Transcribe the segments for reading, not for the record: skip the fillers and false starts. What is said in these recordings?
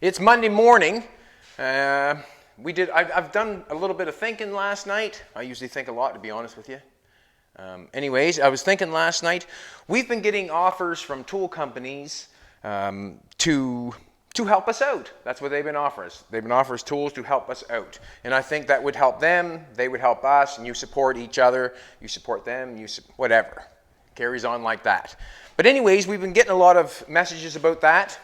It's Monday morning. I've done a little bit of thinking last night. I usually think a lot, to be honest with you. Anyways, I was thinking last night. We've been getting offers from tool companies to help us out. That's what they've been offering us. They've been offering us tools to help us out. And I think that would help them, they would help us, and you support each other, you support them, whatever. Carries on like that. But anyways, we've been getting a lot of messages about that.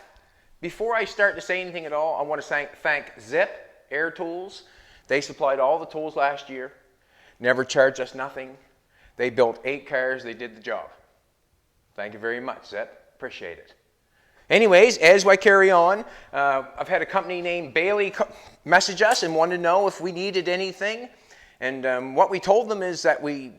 Before I start to say anything at all, I want to thank Zip Air Tools. They supplied all the tools last year, never charged us nothing. They built 8 cars, they did the job. Thank you very much, Zip. Appreciate it. Anyways, as I carry on, I've had a company named Bailey message us and wanted to know if we needed anything. And what we told them is that we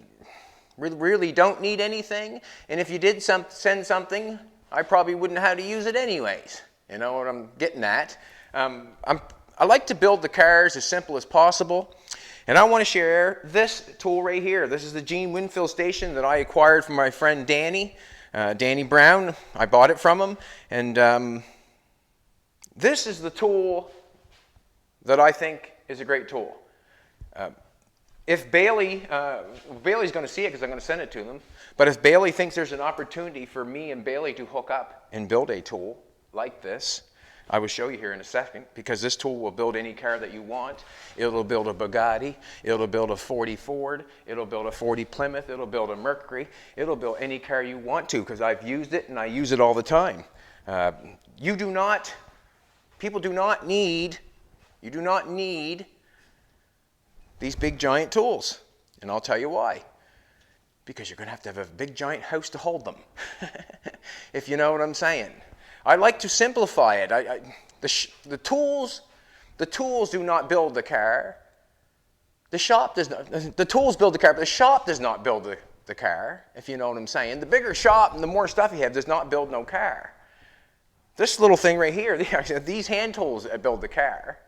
really don't need anything. And if you did send something, I probably wouldn't know how to use it anyways. You know what I'm getting at? I like to build the cars as simple as possible. And I want to share this tool right here. This is the Gene Winfield station that I acquired from my friend Danny. Danny Brown. I bought it from him. And this is the tool that I think is a great tool. If Bailey's going to see it because I'm going to send it to them. But if Bailey thinks there's an opportunity for me and Bailey to hook up and build a tool like this, I will show you here in a second, because this tool will build any car that you want. It'll build a Bugatti, it'll build a 40 Ford, it'll build a 40 Plymouth, it'll build a Mercury, it'll build any car you want to, because I've used it and I use it all the time. You do not need these big giant tools, and I'll tell you why. Because you're going to have a big giant house to hold them, if you know what I'm saying. I like to simplify it. The tools do not build the car. The shop does not. The tools build the car, but the shop does not build the car, if you know what I'm saying. The bigger shop and the more stuff you have does not build no car. This little thing right here, these hand tools build the car.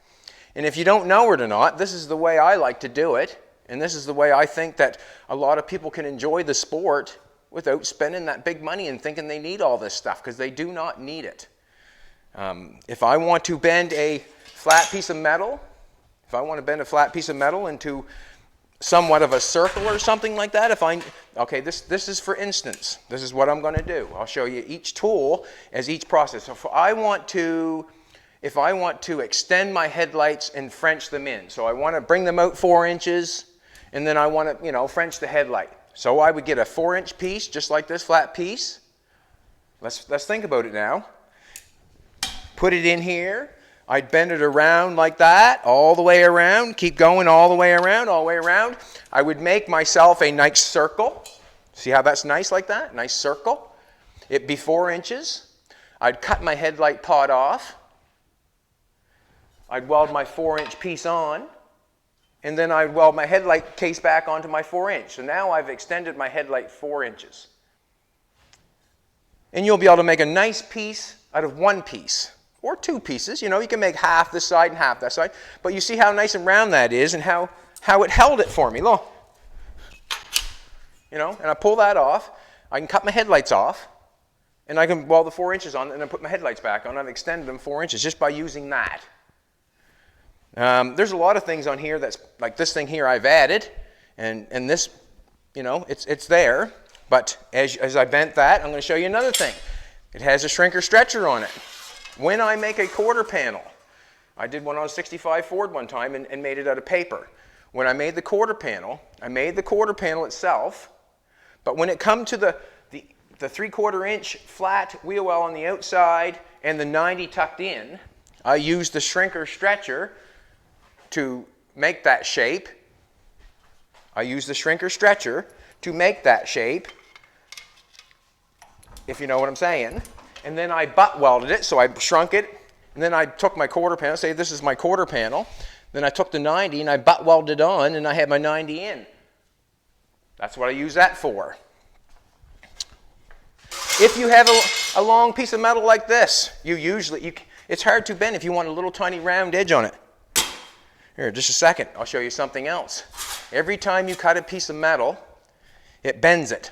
And if you don't know it or not, this is the way I like to do it. And this is the way I think that a lot of people can enjoy the sport without spending that big money and thinking they need all this stuff, because they do not need it. If I want to bend a flat piece of metal, into somewhat of a circle or something like that, this is for instance, this is what I'm going to do. I'll show you each tool as each process. So if I want to extend my headlights and French them in, so I want to bring them out 4 inches, and then I want to, French the headlight. So I would get a 4-inch piece, just like this flat piece. Let's think about it now. Put it in here. I'd bend it around like that, all the way around. Keep going all the way around, all the way around. I would make myself a nice circle. See how that's nice like that? Nice circle. It'd be 4 inches. I'd cut my headlight pot off. I'd weld my 4-inch piece on. And then I'd weld my headlight case back onto my 4-inch. So now I've extended my headlight 4 inches. And you'll be able to make a nice piece out of 1 piece. Or 2 pieces. You can make half this side and half that side. But you see how nice and round that is and how it held it for me. Look. And I pull that off. I can cut my headlights off. And I can weld the 4 inches on and then put my headlights back on. I've extended them 4 inches just by using that. There's a lot of things on here that's like this thing here I've added, and this, it's there. But as I bent that, I'm going to show you another thing. It has a shrinker stretcher on it. When I make a quarter panel, I did one on a 65 Ford one time and made it out of paper. When I made the quarter panel, I made the quarter panel itself, but when it come to the 3/4 inch flat wheel well on the outside and the 90 tucked in, I used the shrinker stretcher to make that shape. If you know what I'm saying. And then I butt welded it, so I shrunk it, and then I took my quarter panel, say this is my quarter panel, then I took the 90 and I butt welded it on, and I had my 90 in. That's what I use that for. If you have a long piece of metal like this, it's hard to bend if you want a little tiny round edge on it. Here, just a second, I'll show you something else. Every time you cut a piece of metal, it bends it.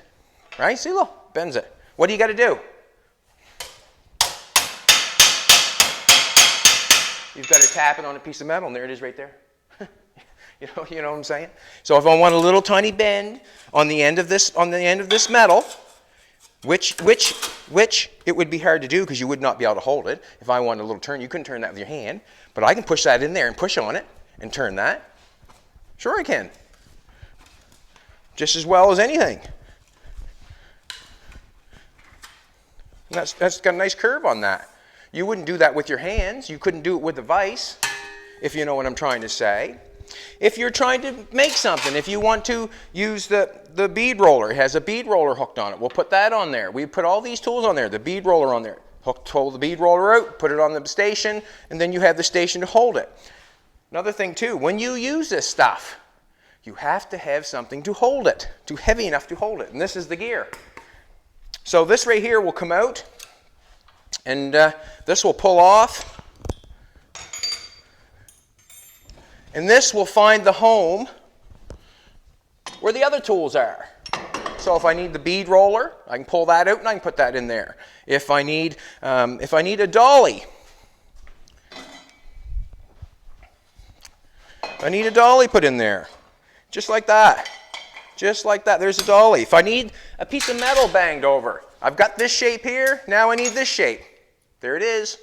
Right? See, look, bends it. What do you got to do? You've got to tap it on a piece of metal, and there it is right there. You know what I'm saying? So if I want a little tiny bend on the end of this metal, which it would be hard to do because you would not be able to hold it. If I wanted a little turn, you couldn't turn that with your hand, but I can push that in there and push on it and turn that. Sure I can. Just as well as anything. That's got a nice curve on that. You wouldn't do that with your hands. You couldn't do it with a vise, if you know what I'm trying to say. If you're trying to make something, if you want to use the bead roller, it has a bead roller hooked on it. We'll put that on there. We put all these tools on there, the bead roller on there. Pull the bead roller out, put it on the station, and then you have the station to hold it. Another thing too, when you use this stuff, you have to have something to hold it, too heavy enough to hold it, and this is the gear. So this right here will come out, and this will pull off. And this will find the home where the other tools are. So if I need the bead roller, I can pull that out and I can put that in there. If I need a dolly, I need a dolly put in there, just like that. Just like that. There's a dolly. If I need a piece of metal banged over, I've got this shape here. Now I need this shape. There it is.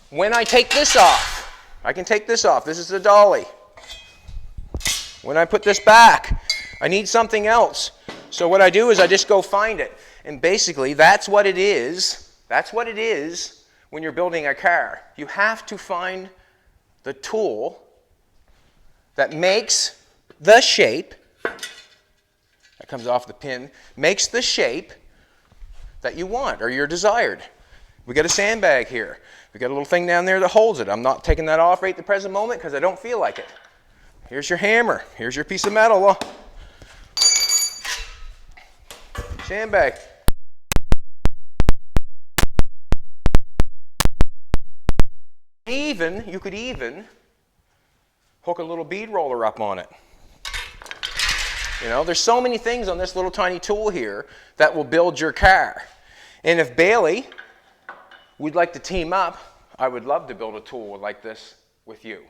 When I take this off, I can take this off. This is the dolly. When I put this back, I need something else. So what I do is I just go find it. And basically, that's what it is. That's what it is when you're building a car. You have to find the tool that makes the shape, that comes off the pin, makes the shape that you want or you're desired. We got a sandbag here. We got a little thing down there that holds it. I'm not taking that off right at the present moment because I don't feel like it. Here's your hammer. Here's your piece of metal. Sandbag. You could even hook a little bead roller up on it. You know, there's so many things on this little tiny tool here that will build your car. And if Bailey would like to team up, I would love to build a tool like this with you.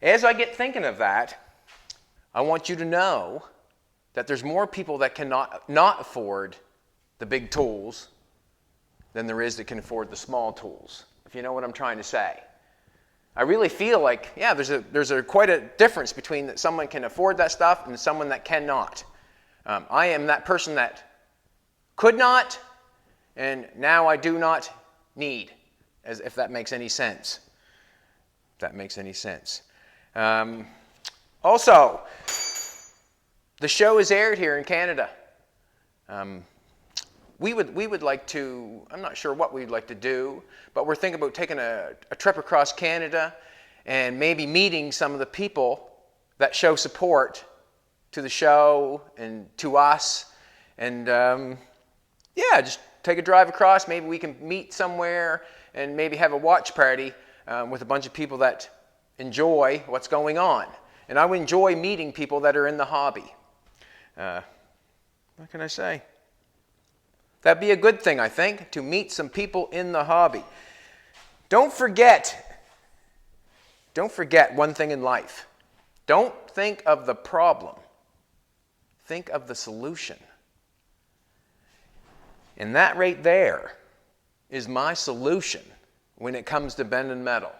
As I get thinking of that, I want you to know that there's more people that cannot not afford the big tools than there is that can afford the small tools, if you know what I'm trying to say. I really feel like, yeah, there's quite a difference between that someone can afford that stuff and someone that cannot. I am that person that could not, and now I do not need, as if that makes any sense. If that makes any sense. Also, the show is aired here in Canada. We would like to, I'm not sure what we'd like to do, but we're thinking about taking a trip across Canada and maybe meeting some of the people that show support to the show and to us. And yeah, just take a drive across. Maybe we can meet somewhere and maybe have a watch party with a bunch of people that enjoy what's going on. And I would enjoy meeting people that are in the hobby. What can I say? That'd be a good thing, I think, to meet some people in the hobby. Don't forget one thing in life. Don't think of the problem. Think of the solution. And that right there is my solution when it comes to bending metal.